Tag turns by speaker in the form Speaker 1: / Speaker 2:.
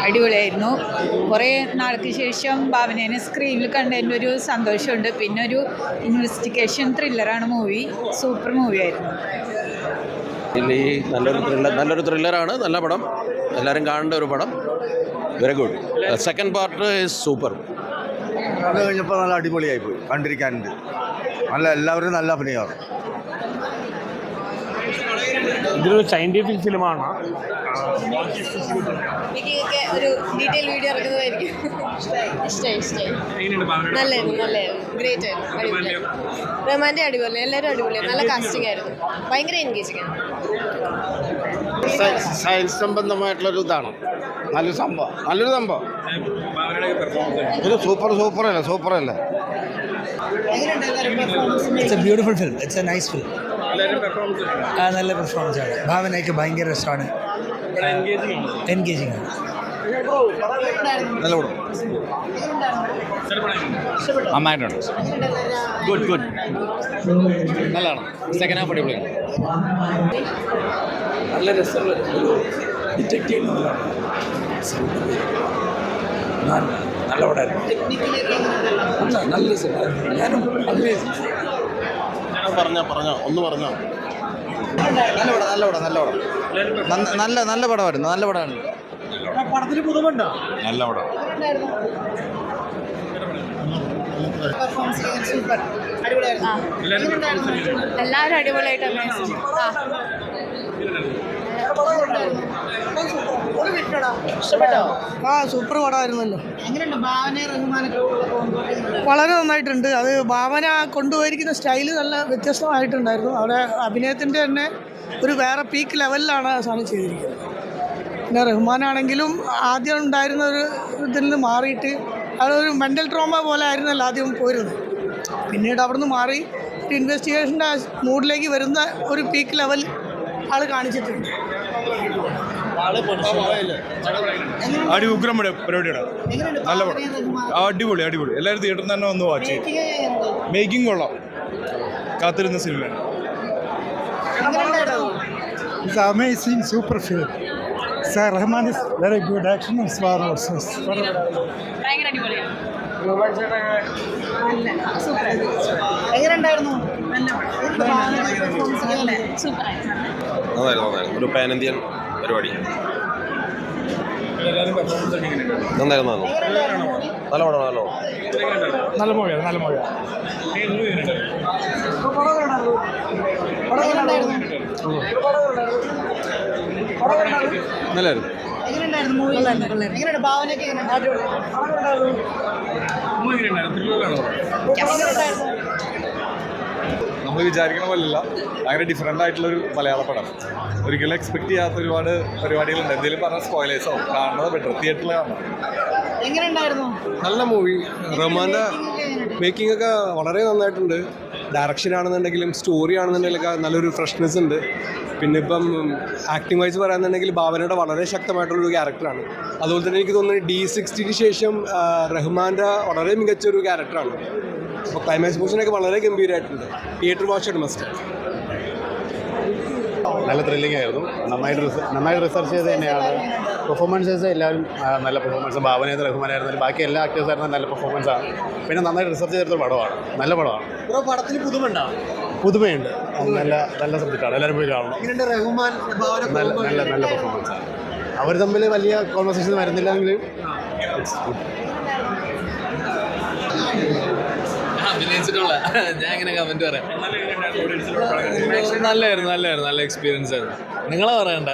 Speaker 1: അടിപൊളിയായിരുന്നു. കുറേ നാൾക്ക് ശേഷം ഭാവനേനെ സ്ക്രീനിൽ കണ്ടതിൻ്റെ ഒരു സന്തോഷമുണ്ട്. പിന്നെ ഒരു ഇൻവെസ്റ്റിഗേഷൻ ത്രില്ലറാണ് മൂവി. സൂപ്പർ മൂവിയായിരുന്നു.
Speaker 2: നല്ലൊരു ത്രില്ലറാണ്. നല്ല പടം, എല്ലാവരും കാണേണ്ട ഒരു പടം. Very good. Second part is super.
Speaker 3: അത് കഴിഞ്ഞപ്പോൾ നല്ല അടിപൊളിയായി പോയി, കണ്ടിരിക്കാനുണ്ട്. എല്ലാവരും നല്ല അഭിനയമാണ്.
Speaker 4: ഇതൊരു സയന്റിഫിക് ഫിലിമാണ്.
Speaker 5: ഒരു ഡീറ്റെയിൽ വീഡിയോ ഇറക്കുന്നതായിരിക്കും. നല്ലായിരുന്നു, ഗ്രേറ്റ് ആയിരുന്നു. റഹ്മാൻ്റെ അടിപൊളി, എല്ലാവരും അടിപൊളിയാണ്. നല്ല കാസ്റ്റിംഗ് ആയിരുന്നു, ഭയങ്കര എൻഗേജിങ് ആണ്.
Speaker 3: സയൻസ് സംബന്ധമായിട്ടുള്ളൊരു ഇതാണ്. നല്ലൊരു സംഭവം. ഇത് സൂപ്പറല്ലേ.
Speaker 6: It's a beautiful film. It's a nice film. നല്ല പെർഫോമൻസ് ആണ്. ഭാവനയ്ക്ക് ഭയങ്കര രസമാണ്. എൻഗേജിങ് ആണ്.
Speaker 3: നല്ല പടം.
Speaker 2: നന്നായിട്ടുണ്ട്. ഗുഡ്. നല്ലതാണ്. സെക്കൻഡ് ഹാഫ് അടിപൊളിയാണ്.
Speaker 6: നല്ല രസമുള്ള ഡിറ്റക്റ്റീവ് നല്ല പടമായിരുന്നു. നല്ല രസമായിരുന്നു. ഞാനും
Speaker 3: പറഞ്ഞോ. നല്ല പടമായിരുന്നു.
Speaker 4: പടത്തിന് പുതുമുണ്ടോ?
Speaker 3: നല്ല പടം.
Speaker 5: സൂപ്പർ, എല്ലാവരും അടിപൊളിയായിട്ട്
Speaker 7: സൂപ്പർ പടമായിരുന്നല്ലോ. വളരെ നന്നായിട്ടുണ്ട്. അത് ഭാവന കൊണ്ടുപോയിരിക്കുന്ന സ്റ്റൈല് നല്ല വ്യത്യസ്തമായിട്ടുണ്ടായിരുന്നു. അവിടെ അഭിനയത്തിൻ്റെ തന്നെ ഒരു വേറെ പീക്ക് ലെവലിലാണ് ആ സാധനം ചെയ്തിരിക്കുന്നത്. പിന്നെ റഹ്മാനാണെങ്കിലും ആദ്യം ഉണ്ടായിരുന്ന ഒരു ഇതിൽ നിന്ന് മാറിയിട്ട് അതൊരു മെൻ്റൽ ട്രോമ പോലെ ആയിരുന്നല്ലോ ആദ്യം പോയിരുന്നത്. പിന്നീട് അവിടെ നിന്ന് മാറി ഇൻവെസ്റ്റിഗേഷൻ്റെ മൂഡിലേക്ക് വരുന്ന ഒരു പീക്ക് ലെവൽ ആൾ കാണിച്ചിട്ടുണ്ട്.
Speaker 8: ഉഗ്രം പരിപാടിയാണ്. നല്ല പടം. അടിപൊളി. എല്ലാവരും തിയേറ്ററിൽ തന്നെ വന്ന് വാച്ച് ചെയ്യും. മേക്കിംഗ് കൊള്ളാം. കാത്തിരുന്ന സിനിമയാണ്.
Speaker 9: It's amazing, super film. Sir Rahman is very good action and smart also.
Speaker 5: ഭയങ്കര അടിപൊളിയാണ്.
Speaker 2: നന്നായിരുന്നു. ഒരു പാൻ ഇന്ത്യൻ പരിപാടി. നന്നായിരുന്നു. നല്ല പടം.
Speaker 4: നല്ല മൂവിയാണ്.
Speaker 2: നല്ലായിരുന്നു.
Speaker 8: നമ്മൾ വിചാരിക്കണ പോലല്ല, ഭയങ്കര ഡിഫറെൻ്റ് ആയിട്ടുള്ളൊരു മലയാള പടം. ഒരിക്കലും എക്സ്പെക്ട് ചെയ്യാത്ത ഒരുപാട് പരിപാടികളുണ്ട്. എന്തെങ്കിലും പറഞ്ഞ സ്പോയിലേഴ്സോ കാണുന്നത് ബെറ്റർ. തിയേറ്ററിൽ കാണണം.
Speaker 10: നല്ല മൂവി. റഹ്മാൻ്റെ മേക്കിംഗ് ഒക്കെ വളരെ നന്നായിട്ടുണ്ട്. ഡയറക്ഷൻ ആണെന്നുണ്ടെങ്കിലും സ്റ്റോറി ആണെന്നുണ്ടെങ്കിലൊക്കെ നല്ലൊരു ഫ്രഷ്നെസ് ഉണ്ട്. പിന്നെ ഇപ്പം ആക്ടിങ് വൈസ് പറയാന്നുണ്ടെങ്കിൽ ഭാവനയുടെ വളരെ ശക്തമായിട്ടുള്ളൊരു ക്യാരക്ടറാണ്. അതുപോലെ തന്നെ എനിക്ക് തോന്നുന്നു D60 ശേഷം റഹ്മാൻ്റെ വളരെ മികച്ചൊരു ക്യാരക്ടറാണ്. അപ്പോൾ ക്ലൈമാക്സ് പോർഷനൊക്കെ വളരെ ഗംഭീരമായിട്ടുണ്ട്. Theatre watch must.
Speaker 3: നല്ല ത്രില്ലിംഗ് ആയിരുന്നു. നന്നായിട്ട് റിസർച്ച് ചെയ്ത് തന്നെയാണ്. പെർഫോമൻസസ് എല്ലാവരും നല്ല പെർഫോമൻസ്. ഭാവനയുടെ റഹ്മാനായിരുന്നാലും ബാക്കി എല്ലാ ആക്ടേഴ്സായിരുന്നാലും നല്ല പെർഫോമൻസാണ്. പിന്നെ നന്നായിട്ട് റിസർച്ച് ചെയ്തെടുത്ത പടമാണ്. നല്ല പടമാണ്.
Speaker 4: പടത്തിന്
Speaker 3: പുതുമയുണ്ട്. നല്ല സബ്ജക്റ്റാണ്. എല്ലാവരും പോയി കാണണം. നല്ല പെർഫോമൻസാണ്. അവർ തമ്മിൽ വലിയ കോൺവെർസേഷൻ വരുന്നില്ലെങ്കിലും
Speaker 11: അഭിനയിച്ചിട്ടുള്ള ഞാൻ എങ്ങനെ കമന്റ് പറയാം. നല്ലായിരുന്നു. നല്ല എക്സ്പീരിയൻസ് ആയിരുന്നു. നിങ്ങളെ പറയണ്ട.